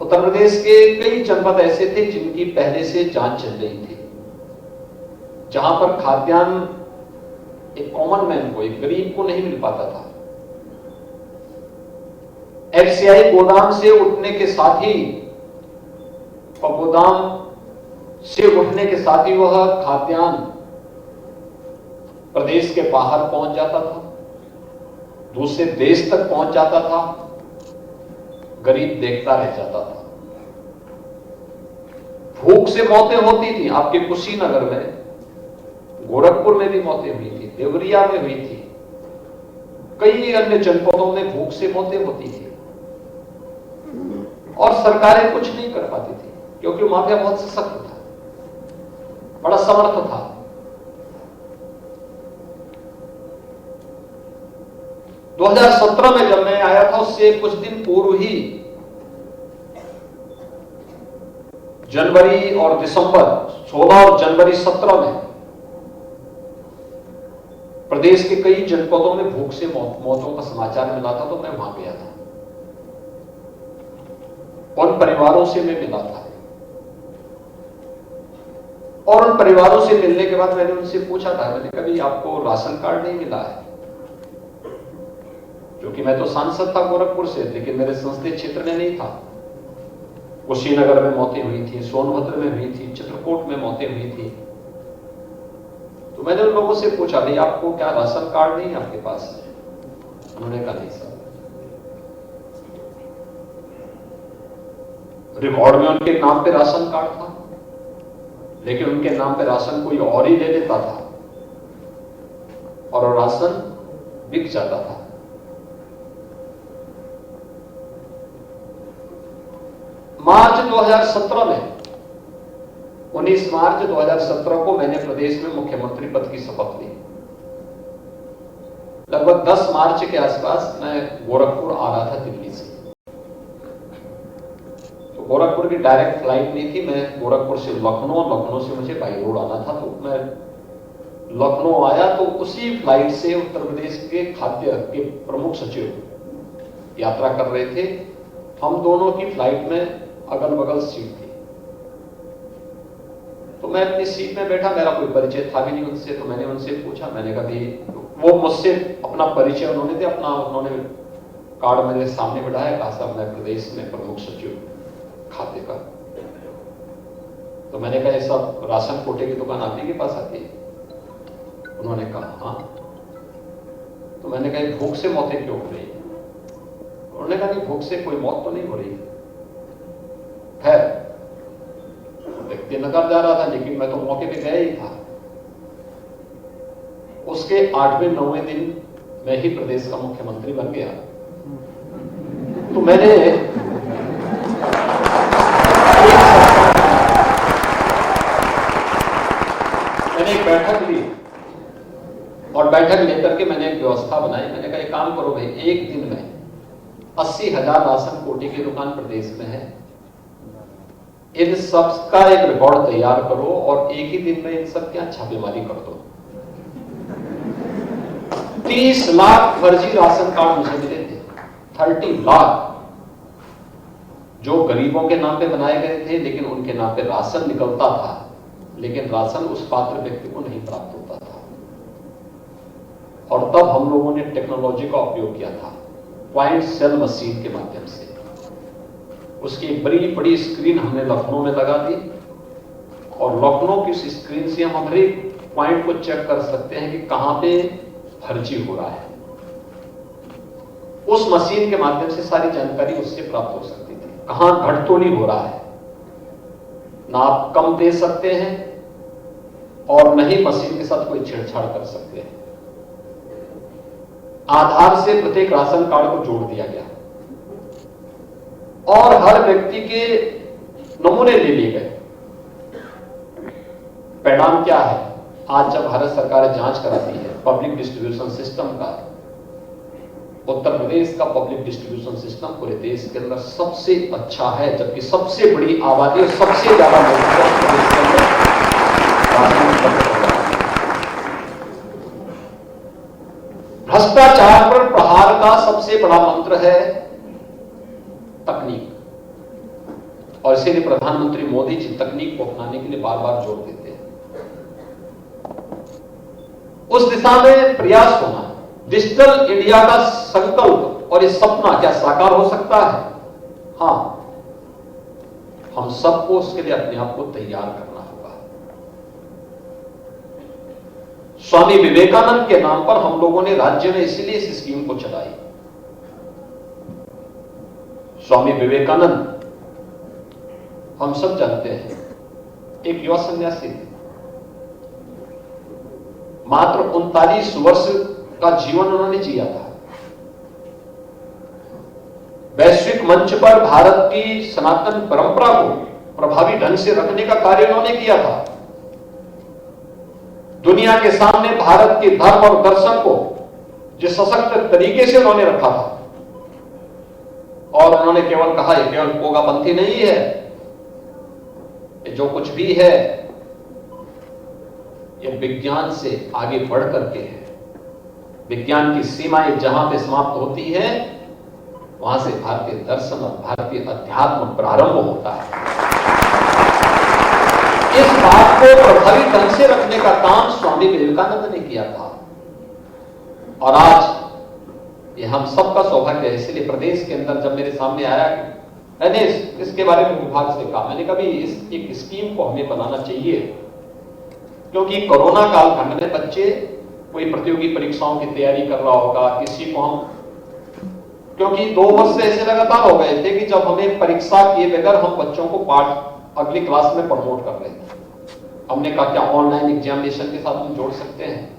Speaker 10: उत्तर प्रदेश के कई जनपद ऐसे थे जिनकी पहले से जांच चल रही थी, जहां पर खाद्यान्न एक कॉमन मैन को, एक गरीब को नहीं मिल पाता था। एफसीआई गोदाम से उठने के साथ ही और गोदाम से उठने के साथ ही वह खाद्यान्न प्रदेश के बाहर पहुंच जाता था, दूसरे देश तक पहुंच जाता था, गरीब देखता रह जाता था। भूख से मौतें होती थी। आपके कुशीनगर में, गोरखपुर में भी मौतें हुई थी, देवरिया में हुई थी, कई अन्य जनपदों में भूख से मौतें होती थी और सरकारें कुछ नहीं कर पाती थी क्योंकि माफिया बहुत सशक्त था, बड़ा समर्थ था। दो 2017 में जब मैं आया था, उससे कुछ दिन पूर्व ही जनवरी और दिसंबर 16 और जनवरी 17 में प्रदेश के कई जनपदों में भूख से मौतों का समाचार मिला था, तो मैं वहां गया था, उन परिवारों से मैं मिला था और उन परिवारों से मिलने के बाद मैंने उनसे पूछा था, मैंने कभी आपको राशन कार्ड नहीं मिला है? क्योंकि मैं तो सांसद था गोरखपुर से, लेकिन मेरे संसदीय क्षेत्र में नहीं था। कुशीनगर में मौतें हुई थी, सोनभद्र में हुई थी, चित्रकूट में मौतें हुई थी। तो मैंने उन लोगों से पूछा, भाई आपको क्या राशन कार्ड नहीं है आपके पास? उन्होंने कहा नहीं सर। रिकॉर्ड में उनके नाम पे राशन कार्ड था, लेकिन उनके नाम पे राशन कोई और ही ले लेता था और राशन बिक जाता था। मार्च 2017 में 19 मार्च 2017 को मैंने प्रदेश में मुख्यमंत्री पद की शपथ ली। लगभग 10 मार्च के आसपास मैं गोरखपुर आ रहा था दिल्ली से। तो गोरखपुर की डायरेक्ट फ्लाइट नहीं थी, मैं गोरखपुर से लखनऊ से मुझे बाई रोड आना था। तो मैं लखनऊ आया तो उसी फ्लाइट से उत्तर प्रदेश के खाद्य के प्रमुख सचिव यात्रा कर रहे थे। हम दोनों की फ्लाइट में अगल बगल सीट थी। तो मैं अपनी सीट में बैठा, मेरा कोई परिचय था भी नहीं उनसे। तो मैंने उनसे पूछा, मैंने कहा भाई, वो मुझसे अपना परिचय उन्होंने दिया, उन्होंने कार्ड मेरे सामने बढ़ाया, कहा साहब मैं प्रदेश में प्रमुख सचिव खाद्य का। तो मैंने कहा ये सब राशन कोटे की दुकान आप ही के पास आती है? उन्होंने कहा हाँ। तो मैंने कहा भूख से मौतें क्यों हो रही? उन्होंने कहा नहीं, भूख से कोई मौत तो नहीं हो रही। खैर, व्यक्ति नगर जा रहा था, लेकिन मैं तो मौके पे गया ही था। उसके 8वें 9वें दिन मैं ही प्रदेश का मुख्यमंत्री बन गया। तो मैंने एक बैठक ली और बैठक लेकर के मैंने एक व्यवस्था बनाई। मैंने कहा एक काम करो भाई, एक दिन में 80,000 राशन कोटे की दुकान प्रदेश में है, इन सब का एक रिकॉर्ड तैयार करो और एक ही दिन में इन सब की छापेमारी कर दो। 30 लाख फर्जी राशन कार्ड मुझे मिले थे। 30 लाख जो गरीबों के नाम पे बनाए गए थे, लेकिन उनके नाम पे राशन निकलता था, लेकिन राशन उस पात्र व्यक्ति को नहीं प्राप्त होता था। और तब हम लोगों ने टेक्नोलॉजी का उपयोग किया था, पॉइंट सेल मशीन के माध्यम से। उसकी एक बड़ी बड़ी स्क्रीन हमने लखनऊ में लगा दी और लखनऊ की उस स्क्रीन से हम हर एक पॉइंट को चेक कर सकते हैं कि कहां पे फर्जी हो रहा है। उस मशीन के माध्यम से सारी जानकारी उससे प्राप्त हो सकती थी, कहां घटतोली हो रहा है। ना आप कम दे सकते हैं और न ही मशीन के साथ कोई छेड़छाड़ कर सकते हैं। आधार से प्रत्येक राशन कार्ड को जोड़ दिया गया और हर व्यक्ति के नमूने ले लिए गए। परिणाम क्या है? आज जब भारत सरकार जांच कराती है पब्लिक डिस्ट्रीब्यूशन सिस्टम का, उत्तर प्रदेश का पब्लिक डिस्ट्रीब्यूशन सिस्टम पूरे देश के अंदर सबसे अच्छा है, जबकि सबसे बड़ी आबादी और सबसे ज्यादा भ्रष्टाचार पर प्रहार का सबसे बड़ा मंत्र है तकनीक, और इसीलिए प्रधानमंत्री मोदी जी तकनीक को अपनाने के लिए बार बार जोर देते हैं। उस दिशा में प्रयास होना, डिजिटल इंडिया का संकल्प और ये सपना क्या साकार हो सकता है? हां, हम सबको उसके लिए अपने आप को तैयार करना होगा। स्वामी विवेकानंद के नाम पर हम लोगों ने राज्य में इसलिए इस स्कीम को चलाई। स्वामी विवेकानंद हम सब जानते हैं, एक युवा सन्यासी थे। मात्र 39 वर्ष का जीवन उन्होंने जिया था। वैश्विक मंच पर भारत की सनातन परंपरा को प्रभावी ढंग से रखने का कार्य उन्होंने किया था। दुनिया के सामने भारत के धर्म और दर्शन को जिस सशक्त तरीके से उन्होंने रखा था, और उन्होंने केवल कहा ये केवल पोगापंथी नहीं है, जो कुछ भी है ये विज्ञान से आगे बढ़ करके है। विज्ञान की सीमाएं जहां पे समाप्त होती है, वहां से भारतीय दर्शन और भारतीय अध्यात्म प्रारंभ होता है। इस बात को प्रभावी ढंग से रखने का काम स्वामी विवेकानंद ने किया था, और आज ये हम सबका सौभाग्य है। इसलिए प्रदेश के अंदर जब मेरे सामने आया, मैंने इसके बारे में विभाग से कहा, मैंने कभी इस एक स्कीम को हमें बनाना चाहिए, क्योंकि कोरोना कालखंड में बच्चे कोई प्रतियोगी परीक्षाओं की तैयारी कर रहा होगा, किसी को हम, क्योंकि 2 वर्ष से ऐसे लगातार हो गए थे कि जब हमें परीक्षा किए बगैर हम बच्चों को पाठ अगली क्लास में प्रमोट कर रहे थे। हमने कहा क्या ऑनलाइन एग्जामिनेशन के साथ हम जोड़ सकते हैं?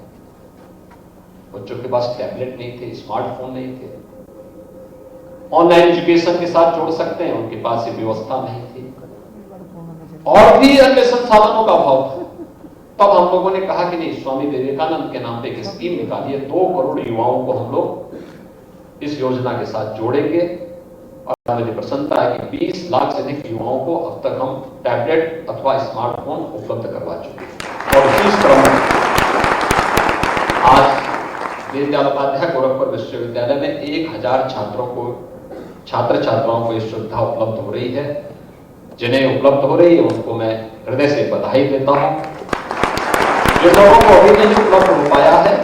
Speaker 10: बच्चों के पास टैबलेट नहीं थे, स्मार्टफोन नहीं थे, ऑनलाइन एजुकेशन के साथ जोड़ सकते हैं, उनके पास ये व्यवस्था नहीं थी और भी अन्य संसाधनों का अभाव था। तब हम लोगों ने कहा कि नहीं, स्वामी विवेकानंद के नाम पे एक स्कीम निकालिए, 2 करोड़ युवाओं को हम लोग इस योजना के साथ जोड़ेंगे। और मुझे प्रसन्नता है कि 20 लाख से अधिक युवाओं को अब तक हम टैबलेट अथवा स्मार्टफोन उपलब्ध करवा चुके हैं। और इस क्रम में आज दीनदयाल उपाध्याय गोरखपुर विश्वविद्यालय में 1000 छात्र छात्राओं को इस सुविधा उपलब्ध हो रही है। जिन्हें उपलब्ध हो रही है उनको मैं हृदय से बधाई देता हूं। जिन लोगों को अभी नहीं उपलब्ध हो पाया है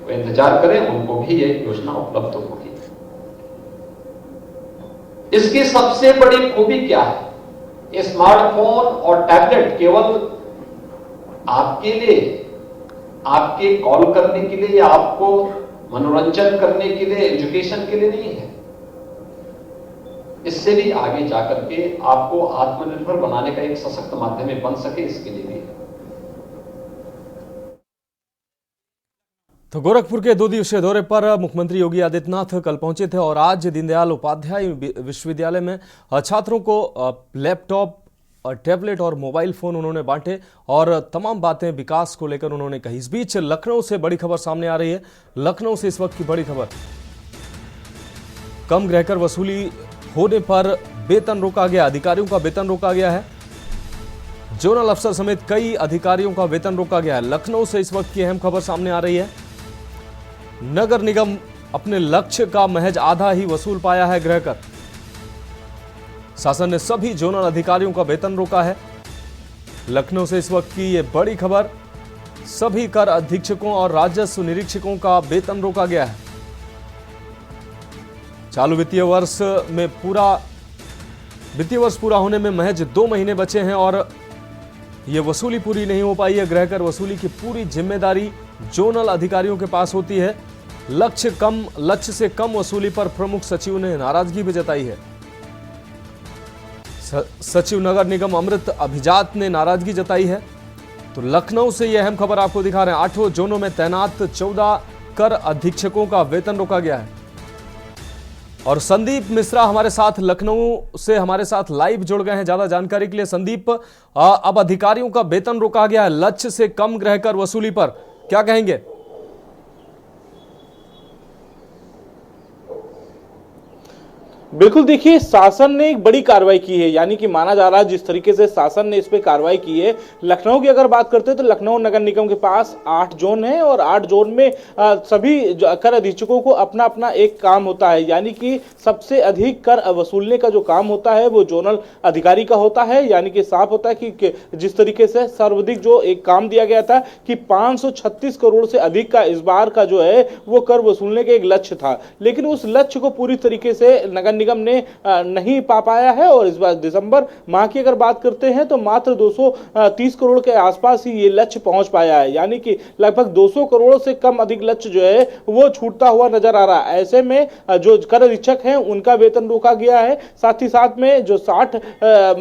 Speaker 10: वो इंतजार करें, उनको भी ये योजना उपलब्ध होगी। इसकी सबसे बड़ी खूबी क्या है? स्मार्टफोन और टैबलेट केवल आपके लिए, आपके कॉल करने के लिए या आपको मनोरंजन करने के लिए, एजुकेशन के लिए नहीं है। इससे भी आगे जाकर के आपको आत्मनिर्भर बनाने का एक सशक्त माध्यम बन सके, इसके लिए भी।
Speaker 9: तो गोरखपुर के 2 दिवसीय दौरे पर मुख्यमंत्री योगी आदित्यनाथ कल पहुंचे थे और आज दीनदयाल उपाध्याय विश्वविद्यालय में छात्रों को लैपटॉप, टैबलेट और मोबाइल फोन उन्होंने बांटे और तमाम बातें विकास को लेकर उन्होंने कही। इस बीच लखनऊ से बड़ी खबर सामने आ रही है। लखनऊ से इस वक्त की बड़ी खबर, कम रहकर वसूली होने पर वेतन रोका गया, अधिकारियों का वेतन रोका गया है। जोनल अफसर समेत कई अधिकारियों का वेतन रोका गया है। लखनऊ से इस वक्त की अहम खबर सामने आ रही है। नगर निगम अपने लक्ष्य का महज आधा ही वसूल पाया है ग्रह कर। शासन ने सभी जोनल अधिकारियों का वेतन रोका है। लखनऊ से इस वक्त की यह बड़ी खबर, सभी कर अधीक्षकों और राजस्व निरीक्षकों का वेतन रोका गया है। चालू वित्तीय वर्ष पूरा होने में महज 2 महीने बचे हैं और यह वसूली पूरी नहीं हो पाई है। ग्रह कर वसूली की पूरी जिम्मेदारी जोनल अधिकारियों के पास होती है। लक्ष्य से कम वसूली पर प्रमुख सचिव ने नाराजगी भी जताई है। सचिव नगर निगम अमृत अभिजात ने नाराजगी जताई है। तो लखनऊ से यह अहम खबर आपको दिखा रहे हैं। 8 जोनों में तैनात 14 कर अधीक्षकों का वेतन रोका गया है। और संदीप मिश्रा हमारे साथ लखनऊ से हमारे साथ लाइव जुड़ गए हैं ज्यादा जानकारी के लिए। संदीप, अब अधिकारियों का वेतन रोका गया है लक्ष्य से कम ग्रह कर वसूली पर, क्या कहेंगे?
Speaker 11: बिल्कुल, देखिए शासन ने एक बड़ी कार्रवाई की है, यानी कि माना जा रहा है जिस तरीके से शासन ने इस पे कार्रवाई की है। लखनऊ की अगर बात करते हैं तो लखनऊ नगर निगम के पास 8 जोन है और 8 जोन में सभी कर अधीक्षकों को अपना अपना एक काम होता है, यानी कि सबसे अधिक कर वसूलने का जो काम होता है वो जोनल अधिकारी का होता है। यानी कि साफ होता है कि जिस तरीके से सर्वाधिक जो एक काम दिया गया था कि 536 करोड़ से अधिक का इस बार का जो है वो कर वसूलने का एक लक्ष्य था, लेकिन उस लक्ष्य को पूरी तरीके से नगर निगम ने नहीं पा पाया है। और इस बार दिसंबर माह की अगर बात करते हैं तो मात्र 230 करोड़ के आसपास ही ये लक्ष्य पहुंच पाया है, यानी कि लगभग 200 करोड़ से कम अधिक लक्ष्य जो है वो छूटता हुआ नजर आ रहा है। ऐसे में जो कर अधीक्षक हैं उनका वेतन रोका गया है, साथ ही साथ में जो 60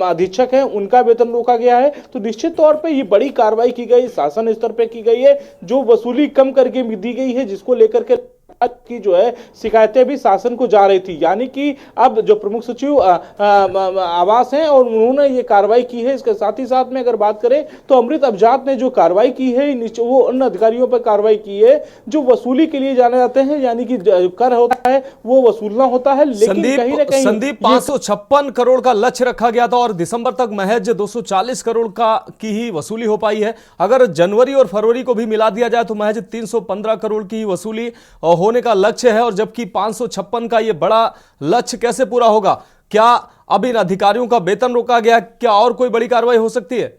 Speaker 11: अधीक्षक हैं उनका वेतन रोका गया है। तो निश्चित तौर पर यह बड़ी कार्रवाई की गई, शासन स्तर पर की गई है, जो वसूली कम करके दी गई है, जिसको लेकर के की जो है शिकायतें भी शासन को जा रही थी। यानी कि अब जो प्रमुख सचिव आवास हैं और उन्होंने ये कार्रवाई की है। इसके साथ ही साथ में अगर बात करें तो अमृत अभिजात ने जो कार्रवाई की है वो उन अधिकारियों पर कार्रवाई की है जो वसूली के लिए जाने जाते हैं, यानी कि कर होता है वो वसूलना होता है। लेकिन कहीं ना कहीं
Speaker 9: संदीप 556 करोड़ का लक्ष्य रखा गया था और दिसंबर तक महज 240 करोड़ की ही वसूली हो पाई है। अगर जनवरी और फरवरी को भी मिला दिया जाए तो महज 315 करोड़ की ही वसूली होने का लक्ष्य है। और जबकि 556 का यह बड़ा लक्ष्य कैसे पूरा होगा? क्या अब इन अधिकारियों का वेतन रोका गया? क्या और कोई बड़ी कार्रवाई हो सकती है?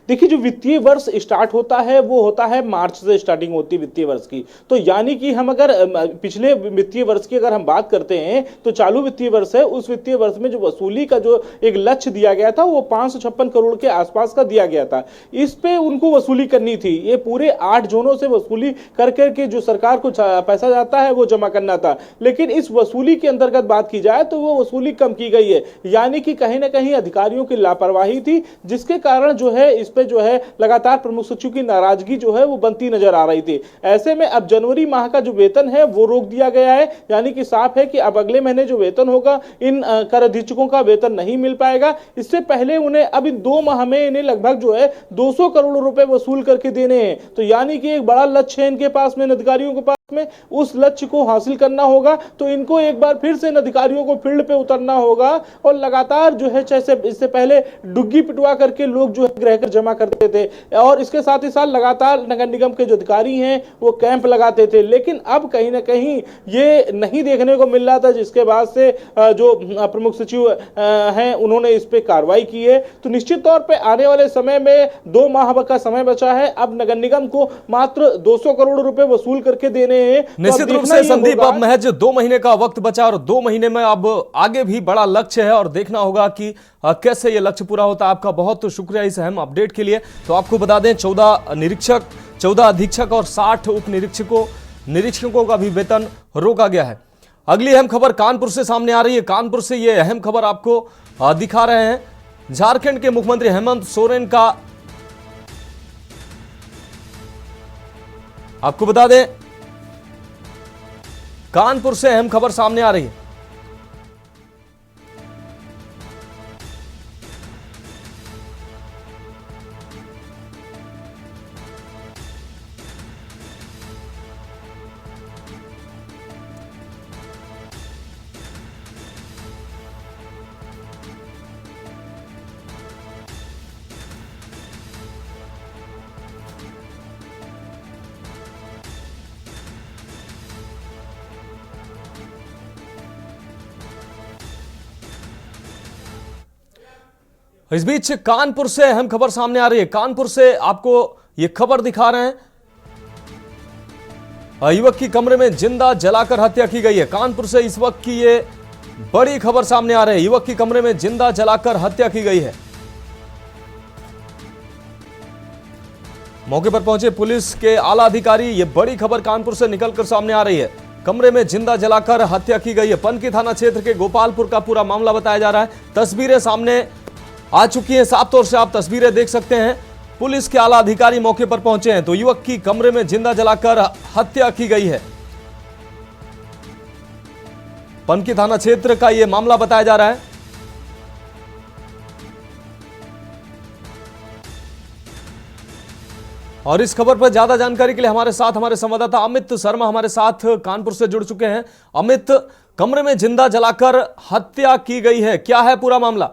Speaker 11: देखिए जो वित्तीय वर्ष स्टार्ट होता है वो होता है मार्च से स्टार्टिंग होती है वित्तीय वर्ष की। तो यानी कि हम अगर पिछले वित्तीय वर्ष की अगर हम बात करते हैं तो चालू वित्तीय वर्ष है, उस वित्तीय वर्ष में जो वसूली का जो एक लक्ष्य दिया गया था वो 556 करोड़ के आसपास का दिया गया था। इस पे उनको वसूली करनी थी, ये पूरे 8 जोनों से वसूली कर करके जो सरकार को पैसा जाता है वो जमा करना था। लेकिन इस वसूली के अंतर्गत बात की जाए तो वो वसूली कम की गई है, यानी कि कहीं ना कहीं अधिकारियों की लापरवाही थी, जिसके कारण जो है इस पे जो है लगातार प्रमुख सचिव की नाराजगी जो है वो बनती नजर आ रही थी। ऐसे में अब जनवरी माह का जो वेतन है वो रोक दिया गया है, यानी कि साफ है कि अब अगले महीने जो वेतन होगा इन कर अधीक्षकों का वेतन नहीं मिल पाएगा। इससे पहले उन्हें अब इन 2 माह में इन्हें लगभग जो है 200 करोड़ रुपए वसूल करके देने हैं। तो यानी कि एक बड़ा लक्ष्य है इनके पास में, अधिकारियों के पास में, उस लक्ष्य को हासिल करना होगा। तो इनको एक बार फिर से इन अधिकारियों को फील्ड पे उतरना होगा और लगातार जो है जैसे इससे पहले डुग्गी पिटवा करके लोग जो है गृह कर जमा करते थे, और इसके साथ ही साथ लगातार नगर निगम के जो अधिकारी हैं वो कैंप लगाते थे। लेकिन अब कहीं ना कहीं ये नहीं देखने को मिल रहा था, जिसके बाद से जो प्रमुख सचिव हैं उन्होंने इस पे कार्रवाई की है। तो निश्चित तौर पे आने वाले समय में 2 माह का समय बचा है, अब नगर निगम को मात्र 200 करोड़ रुपए वसूल करके देने हैं।
Speaker 9: निश्चित रूप से संदीप अब महज 2 महीने का वक्त बचा और 2 महीने में अब आगे भी बड़ा लक्ष्य है और देखना होगा कि कैसे ये लक्ष्य पूरा होता है। आपका बहुत शुक्रिया इस अहम अपडेट के लिए। तो आपको बता दें 14 अधीक्षक और 60 उप निरीक्षकों का भी वेतन रोका गया है। अगली अहम खबर कानपुर से सामने आ रही है। कानपुर से ये अहम खबर आपको दिखा रहे हैं। झारखंड के मुख्यमंत्री हेमंत सोरेन का, आपको बता दें कानपुर से अहम खबर सामने आ रही है। इस बीच कानपुर से अहम खबर सामने आ रही है। कानपुर से आपको यह खबर दिखा रहे हैं, युवक की कमरे में जिंदा जलाकर हत्या की गई है। कानपुर से इस वक्त की ये बड़ी खबर सामने आ रही है। युवक की कमरे में जिंदा जलाकर हत्या की गई है। मौके पर पहुंचे पुलिस के आला अधिकारी, ये बड़ी खबर कानपुर से निकलकर सामने आ रही है। कमरे में जिंदा जलाकर हत्या की गई है। पनकी थाना क्षेत्र के गोपालपुर का पूरा मामला बताया जा रहा है। तस्वीरें सामने आ चुकी हैं, साफ तौर से आप तस्वीरें देख सकते हैं। पुलिस के आला अधिकारी मौके पर पहुंचे हैं तो युवक की कमरे में जिंदा जलाकर हत्या की गई है। पनकी थाना क्षेत्र का यह मामला बताया जा रहा है। और इस खबर पर ज्यादा जानकारी के लिए हमारे संवाददाता अमित शर्मा हमारे साथ कानपुर से जुड़ चुके हैं। अमित, कमरे में जिंदा जलाकर हत्या की गई है, क्या है पूरा मामला?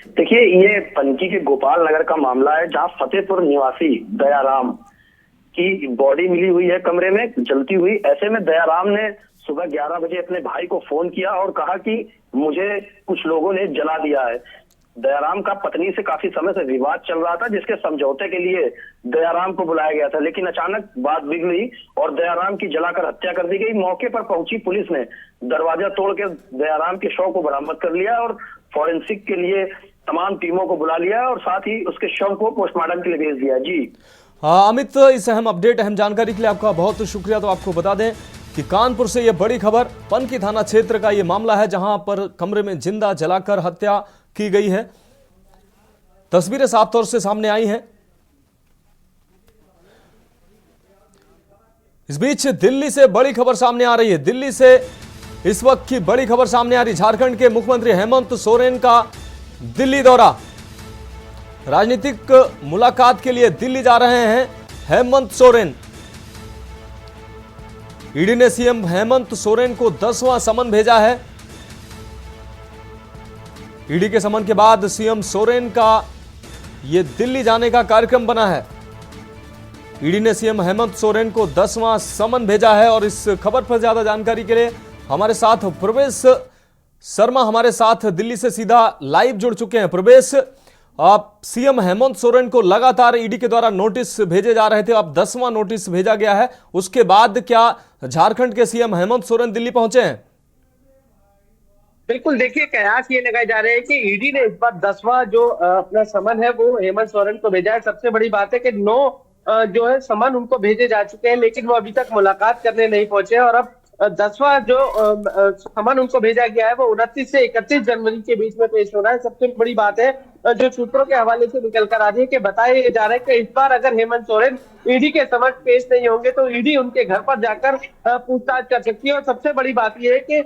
Speaker 12: देखिए, ये पनकी के गोपाल नगर का मामला है, जहां फतेहपुर निवासी दयाराम की बॉडी मिली हुई है कमरे में जलती हुई। ऐसे में दयाराम ने सुबह 11 बजे अपने भाई को फोन किया और कहा कि मुझे कुछ लोगों ने जला दिया है। दयाराम का पत्नी से काफी समय से विवाद चल रहा था, जिसके समझौते के लिए दयाराम को बुलाया गया था, लेकिन अचानक बात बिगड़ी और दयाराम की जलाकर हत्या कर दी गई। मौके पर पहुंची पुलिस ने दरवाजा तोड़ के दयाराम के शव को बरामद कर लिया और फॉरेंसिक के लिए तमाम टीमों को बुला लिया और साथ ही उसके शव को पोस्टमार्टम के लिए भेज दिया। जी
Speaker 9: अमित, इस अहम जानकारी के लिए आपका बहुत शुक्रिया। तो आपको बता दें कि कानपुर से यह बड़ी खबर, पनकी थाना क्षेत्र का यह मामला है जहां पर कमरे में जिंदा जलाकर हत्या की गई है। तस्वीरें साफ तौर से सामने आई हैं। इस बीच दिल्ली से बड़ी खबर सामने आ रही है। दिल्ली से इस वक्त की बड़ी खबर सामने आ रही है। झारखंड के मुख्यमंत्री हेमंत सोरेन का दिल्ली दौरा, राजनीतिक मुलाकात के लिए दिल्ली जा रहे हैं हेमंत सोरेन। ईडी ने सीएम हेमंत सोरेन को 10वां समन भेजा है। ईडी के समन के बाद सीएम सोरेन का यह दिल्ली जाने का कार्यक्रम बना है। ईडी ने सीएम हेमंत सोरेन को 10वां समन भेजा है। और इस खबर पर ज्यादा जानकारी के लिए हमारे साथ प्रवेश शर्मा हमारे साथ दिल्ली से सीधा लाइव जुड़ चुके हैं। प्रवेश, आप सीएम हेमंत सोरेन को लगातार ईडी के द्वारा नोटिस भेजे जा रहे थे, अब 10वां नोटिस भेजा गया है। उसके बाद क्या झारखंड के सीएम हेमंत सोरेन दिल्ली पहुंचे हैं?
Speaker 13: बिल्कुल, देखिए कयास ये लगाए जा रहे हैं कि ईडी ने इस बार 10वां जो अपना समन है वो हेमंत सोरेन को भेजा है। सबसे बड़ी बात है कि 9 जो है समन उनको भेजे जा चुके हैं, लेकिन वो अभी तक मुलाकात करने नहीं पहुंचे। और अब 10वां जो समन उनको भेजा गया है वो 29 से 31 जनवरी के बीच में पेश हो रहा है। सबसे बड़ी बात है जो सूत्रों के हवाले से निकल कर आ रही है कि बताया जा रहा है कि इस बार अगर हेमंत सोरेन ईडी के समक्ष पेश नहीं होंगे तो ईडी उनके घर पर जाकर पूछताछ कर सकती है। और सबसे बड़ी बात यह है कि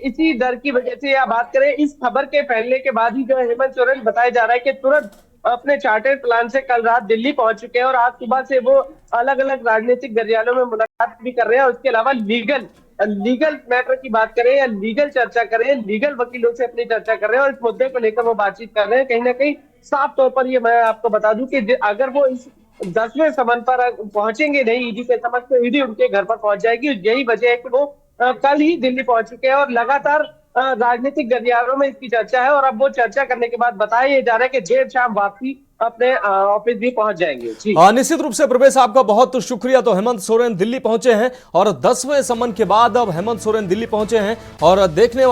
Speaker 13: इसी डर की वजह से या बात करें इस खबर के फैलने के बाद ही जो हेमंत सोरेन बताया जा रहा है कि तुरंत अपने चार्टर्ड प्लान से कल रात दिल्ली पहुंच चुके हैं और आज सुबह से वो अलग अलग राजनीतिक गलियारों में मुलाकात भी कर रहे हैं। और उसके अलावा लीगल मैटर की बात करें या लीगल चर्चा करें, लीगल वकीलों से अपनी चर्चा कर रहे हैं और इस मुद्दे को लेकर वो बातचीत कर रहे हैं। कहीं ना कहीं साफ तौर पर ये मैं आपको बता दूं कि अगर वो इस 10वें समन पर पहुंचेंगे नहीं ईडी के समक्ष तो ईडी उनके घर पर पहुंच जाएगी। यही वजह है कि वो कल ही दिल्ली पहुंच चुके हैं और लगातार राजनीतिक गलियारों में इसकी चर्चा है। और अब वो चर्चा करने के बाद बताया ये जा रहा है कि देर शाम वापसी अपने ऑफिस भी पहुंच जाएंगे। जी
Speaker 9: निश्चित रूप से प्रवेश, आपका बहुत शुक्रिया। तो हेमंत सोरेन दिल्ली पहुंचे हैं और 10वें समन के बाद अब हेमंत सोरेन दिल्ली पहुंचे हैं और देखने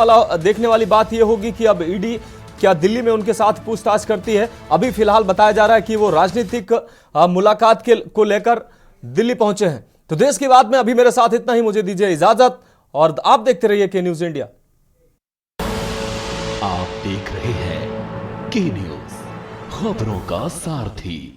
Speaker 9: वाली बात यह होगी कि अब ईडी क्या दिल्ली में उनके साथ पूछताछ करती है। अभी फिलहाल बताया जा रहा है कि वो राजनीतिक मुलाकात को लेकर दिल्ली पहुंचे हैं। तो देश की बात में अभी मेरे साथ इतना ही, मुझे दीजिए इजाजत और आप देखते रहिए के न्यूज इंडिया।
Speaker 2: आप देख रहे हैं के न्यूज, खबरों का सारथी।